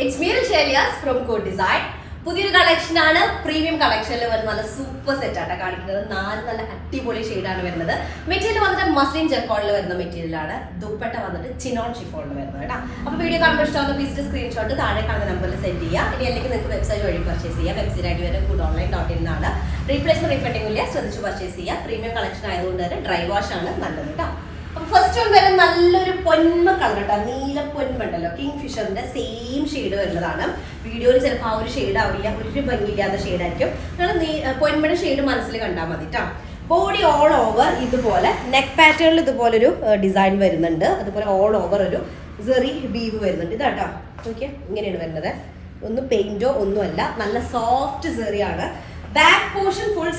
It's me Shelias from Code Design. പുതിയൊരു കളക്ഷനാണ് premium കളക്ഷനിൽ വരുന്ന നല്ല സൂപ്പർ സെറ്റ് ആയിട്ടാണ് കാണിക്കുന്നത്. നല്ല അടിപൊളി ഷെയ്ഡാണ് വരുന്നത്. മെറ്റീരിയൽ വന്നിട്ട് മസ്ലിൻ ജക്കോണിൽ വരുന്ന മെറ്റീരിയലാണ്. ദുപ്പട്ട വന്നിട്ട് ചിനോൺ ഷിഫോണിൽ വരുന്നത് കേട്ടോ. അപ്പോൾ വീഡിയോ കാണുമ്പോൾ ഇഷ്ടമാകുന്ന പീസിന്റെ സ്ക്രീൻഷോട്ട് താഴെ കാണുന്ന നമ്പറിൽ സെൻഡ് ചെയ്യുക. ഇനി അല്ലെങ്കിൽ നിങ്ങൾക്ക് വെബ്സൈറ്റ് വഴി പർച്ചേസ് ചെയ്യാം. വെബ്സൈറ്റ് ഐഡി വരെ goodonline.in ആണ്. റീപ്ലേസ്മെന്റ് റീഫണ്ടിംഗ് ഇല്ല, ശ്രദ്ധിച്ച് പർച്ചേസ് ചെയ്യുക. പ്രീമിയം കളക്ഷൻ ആയതുകൊണ്ട് തന്നെ ഡ്രൈ വാഷ് ആണ് നല്ലത് കേട്ടോ. ഫസ്റ്റ് വൺ വരെ നല്ലൊരു പൊന്മ കളർ കേട്ടോ, നീല പൊന്മുണ്ടല്ലോ, കിങ് ഫിഷറിന്റെ സെയിം ഷെയ്ഡ് വരുന്നതാണ്. വീഡിയോയിൽ ചിലപ്പോൾ ആ ഒരു ഷെയ്ഡ് ആവില്ല, ഒരു ഭംഗിയില്ലാത്ത ഷെയ്ഡായിരിക്കും. നിങ്ങൾ പൊന്മയുടെ ഷെയ്ഡ് മനസ്സിൽ കണ്ടാൽ മതി കേട്ടോ. ബോഡി ഓൾ ഓവർ ഇതുപോലെ നെക്ക് പാറ്റേണിൽ ഇതുപോലൊരു ഡിസൈൻ വരുന്നുണ്ട്. അതുപോലെ ഓൾ ഓവർ ഒരു സെറി ബീവ് വരുന്നുണ്ട്. ഇതാട്ടോ നോക്കിയാൽ ഇങ്ങനെയാണ് വരുന്നത്. ഒന്നും പെയിന്റോ ഒന്നുമല്ല, നല്ല സോഫ്റ്റ് സെറിയാണ്. ബാക്ക് പോർഷൻ ഫുൾ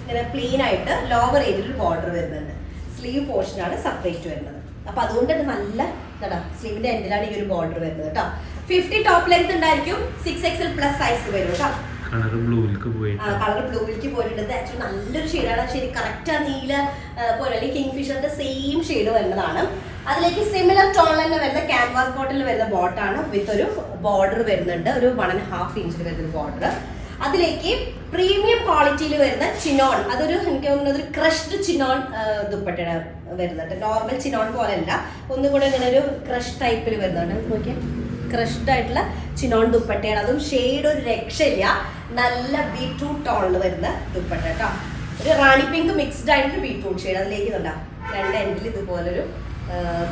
ഇങ്ങനെ പ്ലെയിൻ ആയിട്ട് ലോവർ ഏരിയയിൽ ബോർഡർ വരുന്നുണ്ട്. സ്ലീവ് പോർഷൻ ആണ് സെപ്പറേറ്റ് വരുന്നത്. അപ്പൊ അതുകൊണ്ട് തന്നെ നല്ല സ്ലീവിന്റെ എൻഡിലാണ് ഈ ഒരു ബോർഡർ വരുന്നത് കേട്ടോ. 50 ടോപ്പ് ലെങ്ത് ഉണ്ടായിരിക്കും. 6XL പ്ലസ് സൈസ് വരും കേട്ടോ. കളർ ബ്ലൂവിലേക്ക് പോയിട്ടുണ്ട്. ആക്ച്വലി നല്ലൊരു ഷെയ്ഡാണ്. ശരി കറക്റ്റ് ആ നീല പോലെ അല്ലെങ്കിൽ കിങ് ഫിഷറിന്റെ സെയിം ഷെയ്ഡ് വരുന്നതാണ്. അതിലേക്ക് സിമിലർ ടോൺ തന്നെ വരുന്ന ക്യാൻവാസ് കോട്ടണിൽ വരുന്ന ബോട്ടാണ് വിത്ത് ഒരു ബോർഡർ വരുന്നുണ്ട്. ഒരു 1.5 ഇഞ്ചിൽ വരുന്ന ബോർഡർ. അതിലേക്ക് പ്രീമിയം ക്വാളിറ്റിയിൽ വരുന്ന ചിനോൺ, അതൊരു എനിക്ക് തോന്നുന്നത് ഒരു ക്രഷ്ഡ് ചിനോൺ ദുപ്പട്ടയുടെ വരുന്നുണ്ട്. നോർമൽ ചിനോൺ പോലെ അല്ല, ഒന്നുകൂടെ ഇങ്ങനെ ഒരു ക്രഷ് ടൈപ്പിൽ വരുന്നുണ്ട്. നോക്കിയാൽ ക്രഷ്ഡ് ആയിട്ടുള്ള ചിനോൺ ദുപ്പട്ടയാണ്. അതും ഷെയ്ഡ് ഒരു രക്ഷയില്ല. നല്ല ബീട്രൂട്ട് ടോണിൽ വരുന്ന ദുപ്പട്ട കേട്ടോ. ഒരു റാണി പിങ്ക് മിക്സ്ഡ് ആയിട്ടുള്ള ബീട്രൂട്ട് ഷെയ്ഡ്. അതിലേക്ക് ഇതുണ്ടാവും രണ്ട് എൻഡിൽ ഇതുപോലൊരു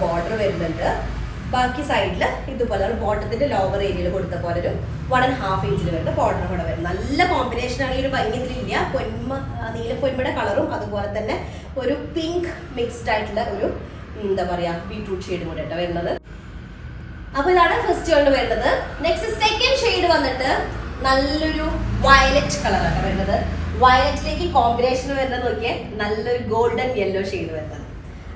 ബോർഡർ വരുന്നുണ്ട്. ബാക്കി സൈഡിൽ ഇതുപോലെ ബോട്ടത്തിന്റെ ലോവർ ഏരിയയിൽ കൊടുത്ത പോലെ ഒരു 1.5 ഇഞ്ചിൽ വരുന്ന ബോർഡർ കൂടെ വരും. നല്ല കോമ്പിനേഷൻ ആണ്. ഈ ഒരു ഭംഗി ഇതിലില്ല. നീല പൊന്മയുടെ കളറും അതുപോലെ തന്നെ ഒരു പിങ്ക് മിക്സ്ഡ് ആയിട്ടുള്ള ഒരു എന്താ പറയാ ബീട്രൂട്ട് ഷെയ്ഡും കൂടെ ആയിട്ട് വരുന്നത്. അപ്പൊ ഇതാണ് ഫസ്റ്റ് കൊണ്ട് വരുന്നത്. നെക്സ്റ്റ് സെക്കൻഡ് ഷെയ്ഡ് വന്നിട്ട് നല്ലൊരു വയലറ്റ് കളറാണ് വരുന്നത്. വയലറ്റിലേക്ക് കോമ്പിനേഷൻ വരുന്നത് നോക്കിയാൽ നല്ലൊരു ഗോൾഡൻ യെല്ലോ ഷെയ്ഡ് വരുന്നത്.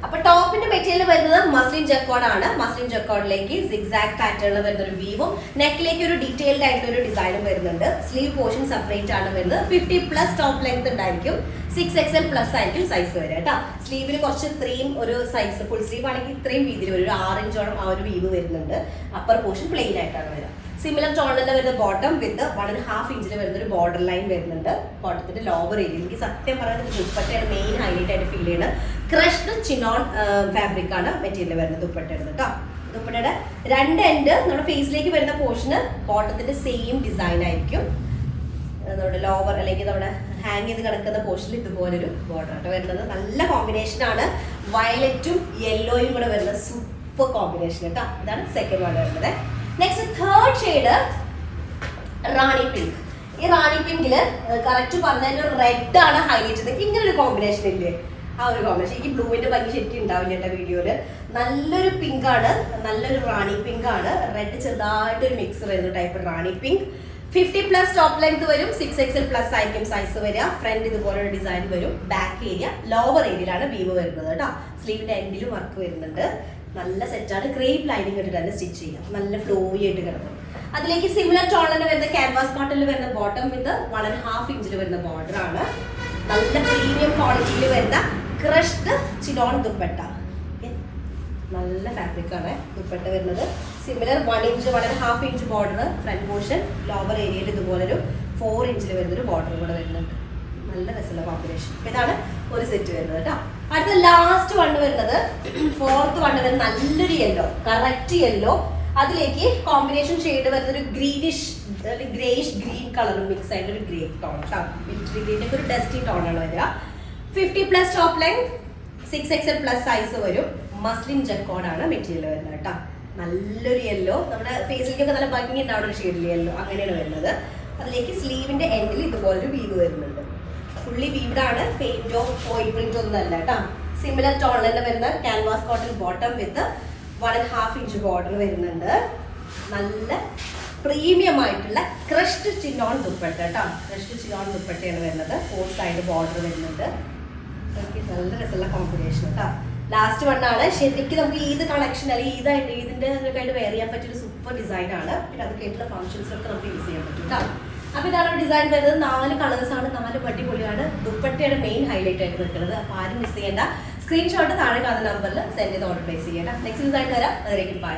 അപ്പൊ ടോപ്പിന്റെ മെറ്റീരിയൽ വരുന്നത് മസ്ലിൻ ജക്കോഡ് ആണ്. മസ്ലിൻ ജക്കോഡിലേക്ക് സിഗ്സാഗ് പാറ്റേണിൽ വരുന്ന ഒരു വീവും നെക്കിലേക്ക് ഒരു ഡീറ്റെയിൽഡ് ആയിട്ടുള്ള ഒരു ഡിസൈനും വരുന്നുണ്ട്. സ്ലീവ് പോർഷൻ സെപ്പറേറ്റ് ആണ് വരുന്നത്. 50 പ്ലസ് ടോപ്പ് ലെങ്ത് ഉണ്ടായിരിക്കും. 6XL പ്ലസ് ആയിരിക്കും സൈസ് വരിക കേട്ടോ. സ്ലീവിന് കുറച്ച് ഇത്രയും ഒരു സൈസ് ഫുൾ സ്ലീവ് ആണെങ്കിൽ ഇത്രയും വീതിയിൽ വരും. ഒരു 6 ഇഞ്ചോളം ആ ഒരു വീവ് വരുന്നുണ്ട്. അപ്പർ പോർഷൻ പ്ലെയിൻ ആയിട്ടാണ് വരിക. സിമിലർ ടോണിൽ വരുന്ന ബോട്ടം വിത്ത് 1.5 ഇഞ്ചിൽ വരുന്ന ഒരു ബോർഡർ ലൈൻ വരുന്നുണ്ട്. ബോട്ടത്തിന്റെ ലോവർ ഏരിയ എനിക്ക് സത്യം പറയുന്നത് ദുപ്പട്ടയാണ് മെയിൻ ഹൈലൈറ്റ് ആയിട്ട് ഫീൽ ചെയ്യുന്നത്. ക്രഷ്ഡ് ചിനോൺ ഫാബ്രിക് ആണ് മെറ്റീരിയൽ വരുന്നത് ദുപ്പട്ടയുടെ കേട്ടോ. ദുപ്പട്ടയുടെ രണ്ട് എൻഡ് നമ്മുടെ ഫേസിലേക്ക് വരുന്ന പോർഷന് ബോട്ടത്തിന്റെ സെയിം ഡിസൈൻ ആയിരിക്കും. നമ്മുടെ ലോവർ അല്ലെങ്കിൽ നമ്മുടെ ഹാങ് ചെയ്ത് കിടക്കുന്ന പോർഷനിൽ ഇതുപോലൊരു ബോർഡർ ആയിട്ട് വരുന്നത്. നല്ല കോമ്പിനേഷൻ ആണ്. വയലറ്റും യെല്ലോയും കൂടെ വരുന്ന സൂപ്പർ കോമ്പിനേഷൻ കേട്ടോ. ഇതാണ് സെക്കൻഡ് വൺ വരുന്നത്. നെക്സ്റ്റ് തേർഡ് ഷെയ്ഡ് റാണി പിങ്ക്. ഈ റാണി പിങ്കില് കറക്റ്റ് പറഞ്ഞാൽ റെഡ് ആണ് ഹൈലൈറ്റ് ചെയ്തത്. ഇങ്ങനെ ഒരു കോമ്പിനേഷൻ ഇല്ലേ, ആ ഒരു കോമ്പിനേഷൻ. ഈ ബ്ലൂവിന്റെ ഭംഗി ശരിക്കും ഉണ്ടാവില്ല കേട്ടോ വീഡിയോയില്. നല്ലൊരു പിങ്ക് ആണ്, നല്ലൊരു റാണി പിങ്ക് ആണ്. റെഡ് ചെറുതായിട്ടൊരു മിക്സ് വരുന്ന ടൈപ്പ് റാണി പിങ്ക്. 50 പ്ലസ് ടോപ്പ് ലെങ്ത് വരും. 6XL പ്ലസ് ആയിരിക്കും സൈസ് വരിക. ഫ്രണ്ട് ഇതുപോലെ ഡിസൈൻ വരും. ബാക്ക് ഏരിയ ലോവർ ഏരിയയിലാണ് വീവ് വരുന്നത് കേട്ടോ. സ്ലീവിന്റെ എൻഡിലും വർക്ക് വരുന്നുണ്ട്. നല്ല സെറ്റാണ്. ക്രേപ്പ് ലൈനിങ് ഇട്ടിട്ട് തന്നെ സ്റ്റിച്ച് ചെയ്യാം. നല്ല ഫ്ലോയി ആയിട്ട് കിടക്കും. അതിലേക്ക് സിമിലർ ടോണിൽ വരുന്ന ക്യാൻവാസ് കോട്ടണിൽ വരുന്ന ബോട്ടം വിത്ത് 1.5 ഇഞ്ചിൽ വരുന്ന ബോർഡർ ആണ്. നല്ല പ്രീമിയം ക്വാളിറ്റിയിൽ വരുന്ന ക്രഷ്ഡ് ചിനോൺ ദുപ്പട്ട. നല്ല ഫാബ്രിക് ആണ് ദുപ്പട്ട വരുന്നത്. Similar 1 inch 1.5 inch border front portion. Lower ഏരിയയിൽ ഇതുപോലൊരു 4 ഇഞ്ചിൽ വരുന്നൊരു ബോർഡർ കൂടെ വരുന്നുണ്ട്. നല്ല രസമുള്ള കോമ്പിനേഷൻ. ഇതാണ് ഒരു സെറ്റ് വരുന്നത് കേട്ടോ. അടുത്ത ലാസ്റ്റ് വണ്ണ് വരുന്നത് ഫോർത്ത് വണ്ണ് വരുന്നത് നല്ലൊരു യെല്ലോ, കറക്റ്റ് യെല്ലോ. അതിലേക്ക് കോമ്പിനേഷൻ ഷെയ്ഡ് വരുന്ന ഒരു ഗ്രീനിഷ് ഗ്രേഷ് ഗ്രീൻ കളറും മിക്സ് ആയിട്ട് ഒരു ഗ്രേ ടോൺ കേട്ടോ. മിലിറ്ററി ഗ്രീൻ്റെ ഒരു ഡസ്റ്റി ടോണാണ് വരിക. 50 plus top length, 6XL plus size വരും. മസ്ലിൻ ജക്കോഡാണ് മെറ്റീരിയൽ വരുന്നത് കേട്ടോ. നല്ലൊരു യെല്ലോ, നമ്മുടെ ഫേസിലേക്കൊക്കെ നല്ല ഭംഗി ഉണ്ടാവുന്ന ഒരു ഷെയ്ഡിൽ യെല്ലോ അങ്ങനെയാണ് വരുന്നത്. അതിലേക്ക് സ്ലീവിന്റെ എൻഡിൽ ഇതുപോലൊരു വീവ് വരുന്നുണ്ട്. ഫുള്ളി വീവ്ഡാണ്. പെയിന്റോ ഓയിൽ പ്രിന്റോ ഒന്നും അല്ല കേട്ടോ. സിമിലർ ടോണിൽ തന്നെ വരുന്ന ക്യാൻവാസ് കോട്ടൺ ബോട്ടം വിത്ത് 1.5 ഇഞ്ച് ബോർഡർ വരുന്നുണ്ട്. നല്ല പ്രീമിയം ആയിട്ടുള്ള ക്രഷ്ഡ് ചിനോൺ ദുപ്പട്ട കേട്ടോ. ക്രഷ്ഡ് ചിനോൺ ദുപ്പട്ടയാണ് വരുന്നത്. 4 സൈഡ് ബോർഡർ വരുന്നുണ്ട്. നല്ല രസമുള്ള കോമ്പിനേഷൻ കേട്ടോ. ലാസ്റ്റ് വണ്ണാണ് ശരിക്കും നമുക്ക് ഈദ് കളക്ഷൻ അല്ലെങ്കിൽ ഈദിന്റെ ആയിട്ട് വെയർ ചെയ്യാൻ പറ്റിയൊരു സൂപ്പർ ഡിസൈൻ ആണ്. പിന്നെ അതൊക്കെ ആയിട്ടുള്ള ഫംഗ്ഷൻസിലൊക്കെ നമുക്ക് യൂസ് ചെയ്യാൻ പറ്റും കേട്ടോ. അപ്പൊ ഇതാണ് ഡിസൈൻ വരുന്നത്. 4 കളേഴ്സ് ആണ്. 4 അടിപൊളിയാണ്. ദുപ്പട്ടയാണ് മെയിൻ ഹൈലൈറ്റ് ആയിട്ട് നിൽക്കുന്നത്. അപ്പൊ ആരും മിസ് ചെയ്യേണ്ട. സ്ക്രീൻഷോട്ട് താഴെ കാണുന്ന നമ്പറിൽ സെൻഡ് ചെയ്ത് ഓർഡർ പ്ലേസ് ചെയ്യണം. നെക്സ്റ്റ് ഡിസൈൻ തരാം. അതിലേക്ക് ബൈ.